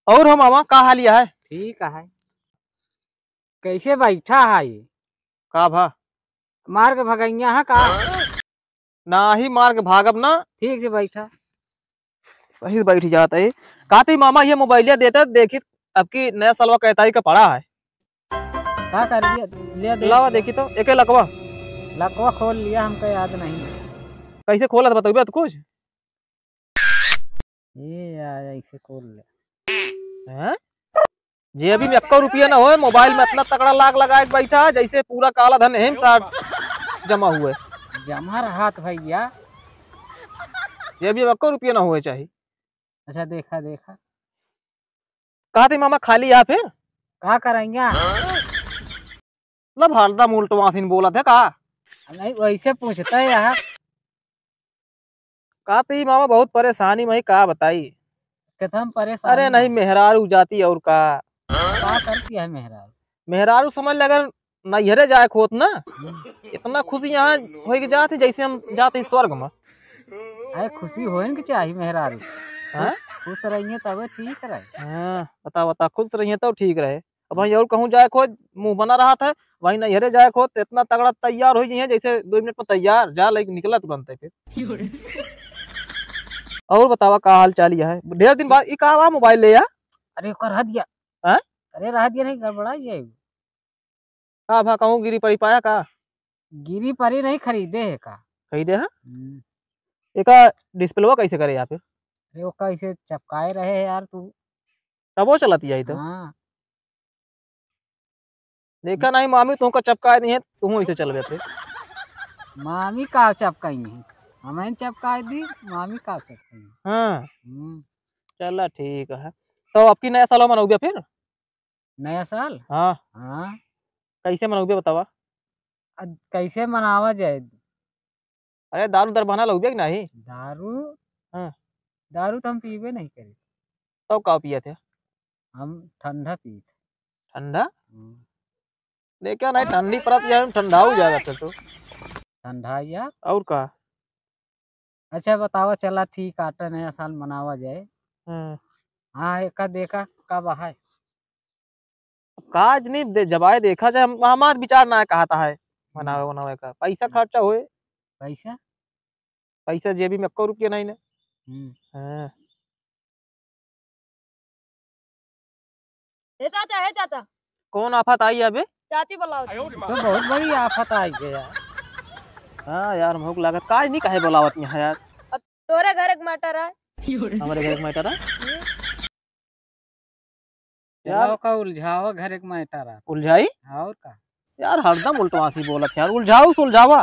और हम मामा का हाल है? ठीक है। कैसे बैठा है ये? का भा मार के भगैया है का? ना ही मार के भागब ना। ठीक से बैठा। सही से बैठ जाता है। कहती मामा ये मोबाइलिया देता देखी अब की नया सालवा कैताई का पड़ा है। क्या कर लिया? ले दे लावा देखी तो एक लकवा लकवा खोल लिया, हमको याद नहीं। कैसे खोला था बताइए तो कुछ ये यार ऐसे खोल ले। हैं? जेबी में 1 रुपया ना हो, मोबाइल में इतना तगड़ा लाग लगा के बैठा है जैसे पूरा काला धन है साथ जमा हुए। जमा रहा था भैया। जेबी में 1 रुपया ना हुए चाहिए। अच्छा देखा देखा। कहा थी मामा खाली या फिर क्या करेंगे? मतलब हरदम उल्टवा सीन बोला था कहा। नहीं वैसे पूछता है यार। कहा थी मामा बहुत परेशानी में कहा बताई। कहता हम परेशान। अरे नहीं मेहरारू जाती और का क्या करती है मेहरारू? मेहरारू समझ ले अगर नैहरे जाए खोत ना इतना खुशी यहाँ हो के जाती जैसे हम जाते स्वर्ग में। अरे खुशी होने की चाहिए मेहरारू। हाँ? खुश रहिए तब ठीक रहे। हाँ बता बता खुश रहिए तो ठीक रहे। अब वहीं और कहूँ जाए खोज मुंह बना रहा था वहीं नैहरे जाए खोज तो इतना तगड़ा तैयार हो जाइए जैसे 2 मिनट में तैयार जा लेके निकला तुरंत है फिर। और बतावा का हाल चाल है ढेर दिन बाद कहा मोबाइल ले अरे रह दिया। हाँ? अरे रह दिया नहीं गड़बड़ा ये। का भा कहूँ गिरी पड़ी पाया का गिरी परी नहीं खरीदे है का? खरीदे है अरे एक डिस्प्ले कैसे करे यहाँ पे वो कैसे चपकाए रहे है यार तू। तब वो चलाती आई तो हाँ देखा नहीं मामी तुमको चपकाए नहीं है तुम ऐसे चल गए थे। मामी का चपकाई नहीं, हमें चपकाई दी। मामी का चपकाई। हाँ चला ठीक है। तो आपकी नया साल मनोगे फिर? नया साल? हाँ हाँ कैसे मनोगे बतावा। कैसे मनावा जाए? अरे दारू दरबाना लोगे कि नहीं? दारू? हाँ दारू तो हम पीबे नहीं करे। तो का पिए थे? हम ठंडा पी थे। ठंडा देखा नहीं ठंडी परत या ठंडा हो जाएगा फिर तो। ठंडा या और का अच्छा बतावा चला ठीक आटा नया साल मनावा जाए। हाँ। हाँ एक देखा कब है? काज नहीं जबाए देखा जाए हमारा विचार ना कहा था है मनावे वनावे का पैसा खर्चा हुए। पैसा पैसा जेबी में 1 रुपया नहीं ना। हाँ चाचा है चाचा। कौन आफत आई अबे? चाची बुलाओ। तो बहुत बड़ी आफत आई गया। हाँ यार भूख लागत काज नहीं काहे बोलावत यहाँ यार। तोरे घर एक मटर है। हमारे घर एक मैटर है यार का उलझावा घर एक मैटर है। उलझाई और का यार हरदम उल्टवासी बोलत यार उलझाऊ सुलझावा।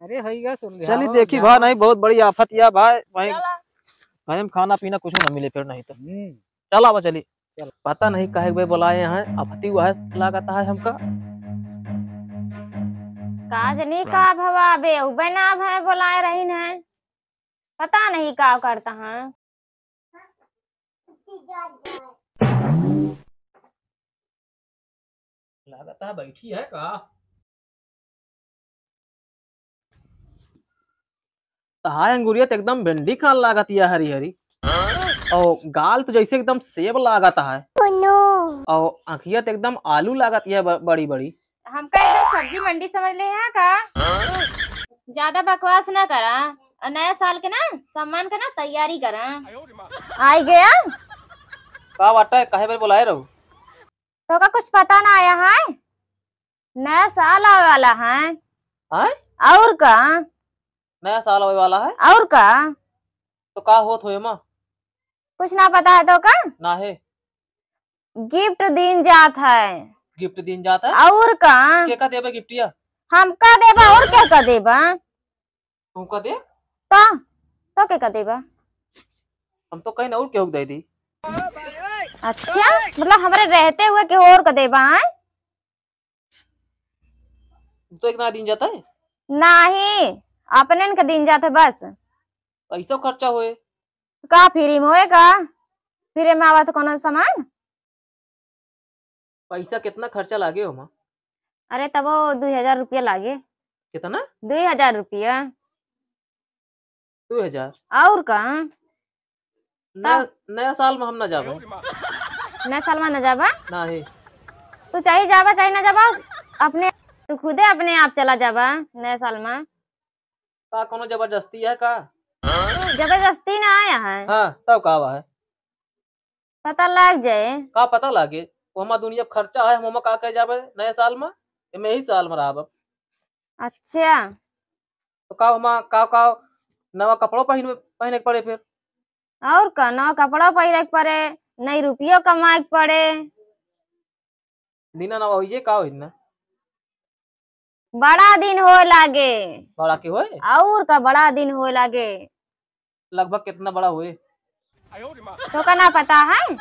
अरे हैगा सुन चली देखी भा नहीं बहुत बड़ी आफत या भाई वहीं वहीं खाना पीना कुछ ना मिले फिर नहीं तो चला बा चली। पता नहीं काहे भाई बुलाए हैं आफती हुआ है लागता है हमका। काजनी का भवा बे उबे ना भय बुलाए रही है पता नहीं का करता है। लागता है बैठी है का हाय अंगूरिया तो एकदम भिंडी खान लागत है हरी हरी और गाल तो जैसे एकदम सेब लागता है और आँखिया तो एकदम आलू लागत है बड़ी बड़ी। हमका एकदम सब्जी मंडी समझ ले है का। ज्यादा बकवास ना करा और नया साल के ना सामान का ना तैयारी करा। आई गया का बाटा है काहे बार बुलाए रहो? तो का कुछ पता ना आया है नया साल आने वाला है। हैं? और का नया साल आने वाला है और का तो का होत होए मां? कुछ ना पता है तो का ना है गिफ्ट दिन जात है। गिफ्ट दिन जाता है और का के देबे गिफ्टिया? हमका देबा और क्या का देबा? तुमका दे तो क्या का देबा? हम तो कहीं और केहू दे दी। अच्छा मतलब हमारे रहते हुए के और का देबा है? तो एक ना दिन जाता है नहीं अपने का दिन जाते बस। पैसा खर्चा होए का फ्री में होएगा? फ्री में आवा तो कोनो सामान? पैसा कितना खर्चा लागे हो मां? अरे तब वो 2000 रुपया लागे। कितना? 2000 रुपया। 2000 और का नया साल में हम ना जाबे। नया साल में न जाबा? नहीं तू चाहे जाबा चाहे न जाबा, अपने तू खुदे अपने आप चला जाबा नया साल में। का कोनो जबरदस्ती है का? जबरदस्ती ना आया है, हाँ तब का है पता लग जाए। का पता लागे वहाँ दुनिया खर्चा है, हम का कह जाबे नए साल में, मैं ही साल में रहा। अच्छा तो का हम का नवा कपड़ों पहने के पड़े फिर। और का नवा कपड़ा पहिरे के पड़े, नई रुपयो कमाए के पड़े। दीना नवा होइए का होई ना बड़ा दिन हो लागे, बड़ा के होए, और का बड़ा दिन हो लागे। लगभग कितना बड़ा हुए? तो का ना पता है,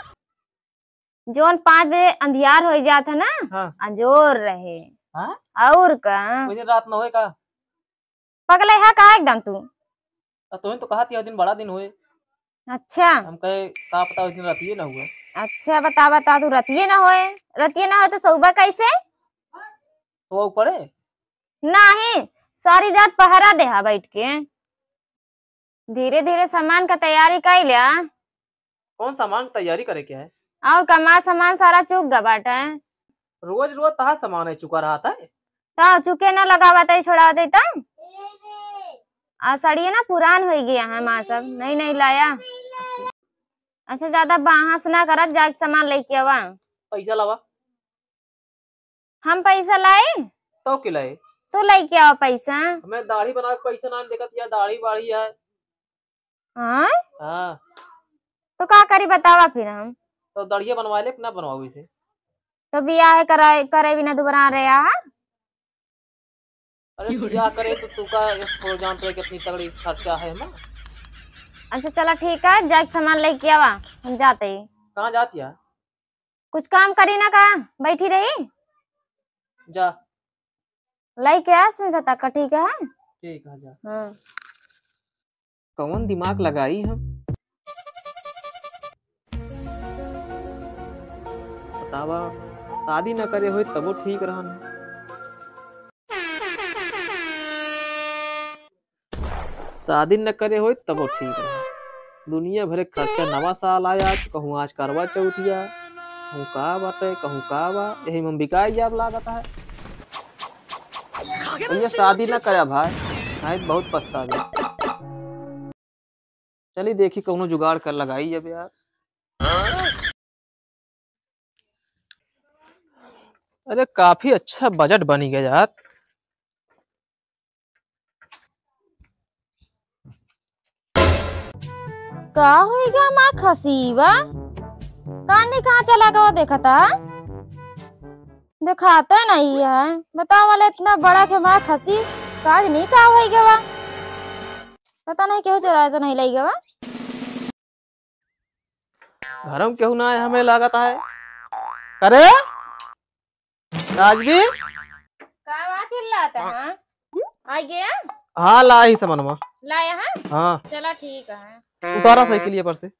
जोन 5 बजे अंधियार हो जाता ना, हाँ अंजोर रहे। हाँ और का कोई दिन रात न होए का? पगले है का एकदम तू। तो तो कहा थी दिन बड़ा दिन हुए, अच्छा हम कहे का पता उस दिन रातिए ना हुआ। अच्छा बता बता, तू रतिये ना होए, रतिये ना हो तो सुबह कैसे? तो वो पड़े नहीं, सारी रात पहरा दे हा बैठ के। धीरे धीरे सामान का तैयारी कर लिया। कौन सामान की तैयारी करे क्या है? और कमा सामान सारा चुक गा बाटे। रोज रोज तहा सामान है चुका रहा था। तो चुके ना लगावा छोड़ा तो सड़िए ना पुरान हो गया है, माँ सब नहीं नहीं लाया। अच्छा ज्यादा बहस ना करत, जाके सामान लेके आवा। पैसा लावा। हम पैसा लाए तो के लाए? तू लेके आओ पैसा। हमें दाढ़ी बना के पैसा ना देखत या दाढ़ी बाढ़ी है। हाँ हाँ तो का करी बतावा फिर हम। तो दाढ़िया बनवा ले, अपना बनवाओ इसे। तो बियाह करे करे बिना दोबारा रहा है। अरे क्या करे तो तू का इसको जानते है कितनी तगड़ी खर्चा है ना। अच्छा चला ठीक है, जाके सामान लेके आवा, हम जाते ही। कहाँ जाती है? कुछ काम करी ना का बैठी रही, जा लेके आ समझौता का। ठीक है ठीक है जा। हाँ। कौन दिमाग लगाई हम बतावा, शादी न करे हुए तबो ठीक रहन। शादी न करे हुए तबो ठीक रहा। दुनिया भरे खर्चा, नवा साल आया तो कहूँ आज करवा चौथिया, कहूँ का बाटे कहूँ का बा, यही में बिकाई जाब लागत है। ये शादी न करे भाई, भाई बहुत पछतावे। चलिए देखी कौनो जुगाड़ कर लगाई अब यार। अरे काफी अच्छा बजट बनी गया यार। का होएगा माँ खसीवा, कान कहाँ चला गया देखा था, दिखाता नहीं है। बताओ वाले इतना बड़ा के माँ खसी काज नहीं का होएगा वा, पता नहीं क्यों चुराया तो नहीं लगेगा वा। घरम क्यों ना है हमें लागत है। अरे राजवीर का चिल्लाता है? आ गया? हाँ ला ही सामान लाया है? हाँ चला ठीक है। उतारा साइकिल ये पर से।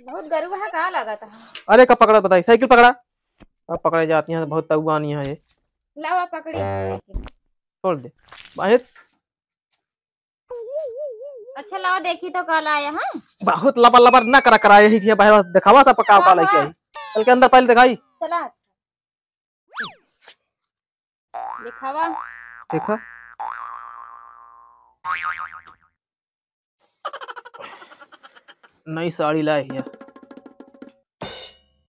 बहुत गरुआ है, कहाँ लगा था? अरे कब पकड़ा बताई, साइकिल पकड़ा। अब पकड़े जाती हैं बहुत तगुआनी है ये। लावा पकड़ी छोड़ दे बाहिर। अच्छा लावा देखी तो कल आया है। बहुत लबर लबर ना करा करा, यही चीज बाहर दिखावा था पका उका लेके आई। चल के अंदर पहले दिखाई। चला दिखावा देखा नई साड़ी लाई है।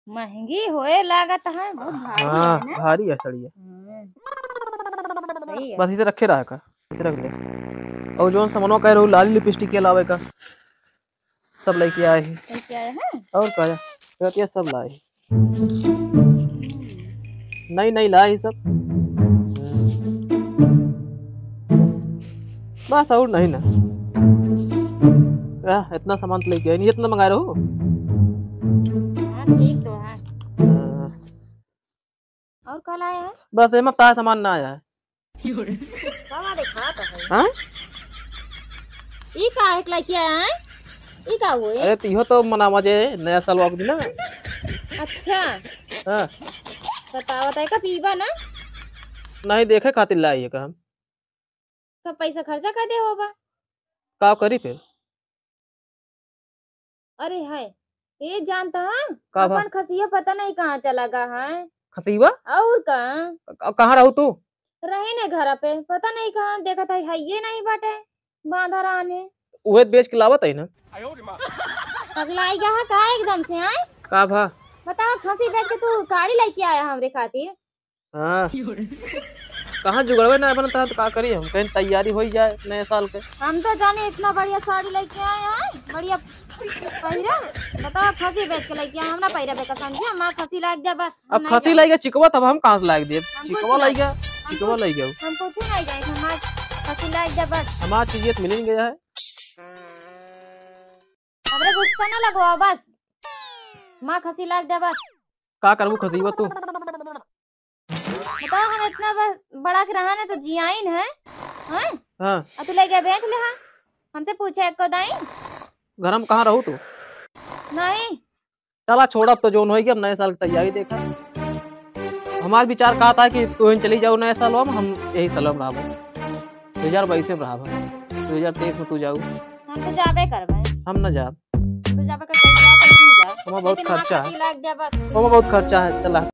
महंगी होए लागत है, बहुत भारी हाँ है ना? भारी है साड़ी है। सही है। बस इसे रखे रहा का, इसे रख ले। और जो सामानों कह रहे हो लाली लिपस्टिक के अलावे का सब लेके आए हैं। लेके आए हैं? और क्या कहती है सब लाए। नहीं नहीं लाए सब बस, और नहीं ना। इतना सामान तो लेके आए नहीं, इतना मंगा रहे हो। हाँ ठीक तो है। और कल आया है? बस एम तार सामान ना आया है। बाबा देखा तो है। हाँ ई का है लेके आया है? ई का हुए? अरे तिहो तो मना मजे नया साल वाक दिन ना। अच्छा हाँ बताओ का पीबा ना, नहीं देखे खातिर लाई है का हम। सब पैसा खर्चा कर दे होगा। का करी फिर अरे है ये जानता है का भा अपन खसिया पता नहीं कहाँ चला गया है। खतीबा और कहाँ कहाँ रहू तू? रहे ने घर पे पता नहीं कहाँ देखा था है ये नहीं बाटे बांधा रहने उहे बेच के लावत है ना। पगलाई गया है का एकदम से आए। का भा बताओ खसी बेच के तू साड़ी लेके आया हमरे खातिर। हाँ कहाँ जुगड़वे ना बनता है तो का करी हम कहीं तैयारी हो जाए नए साल के। हम तो जाने इतना बढ़िया साड़ी लेके आए हैं बढ़िया पहिरा। बताओ खसी बेच के लेके आए हमरा पहिरा बेका समझिए माँ खसी लाग जा बस। हम अब नहीं खसी जाए। लाई गया चिकवा तब हम कहाँ से लाग दिए? हम चिकवा कुछ लाई नहीं। गया चिकवा लाई गया हम कुछ नहीं जाए हमार खसी लाग जा बस। हमारा चीज मिल नहीं गया है। हमरे गुस्सा ना लगवाओ बस माँ खसी लाग जा बस। का करबू खसीबा तू? बताओ हम इतना बड़ा के रहा ना तो जियाइन है हाँ? हाँ और तू ले गया बेच ले हाँ हमसे पूछे एक को दाई घर में कहाँ रहू तू? नहीं। चला छोड़ अब तो जोन होगी अब नए साल की तैयारी देखा। हमारा विचार कहा था कि तू चली जाओ नए साल में हम यही साल में रहा 2022 में रहा 2023 में तू जाऊ। हम तो जाबे करबे हम न जा तो जाबे कर जा बहुत लेकिन वहाँ खर्चा है खसी लाग जा बस। बहुत खर्चा है चला।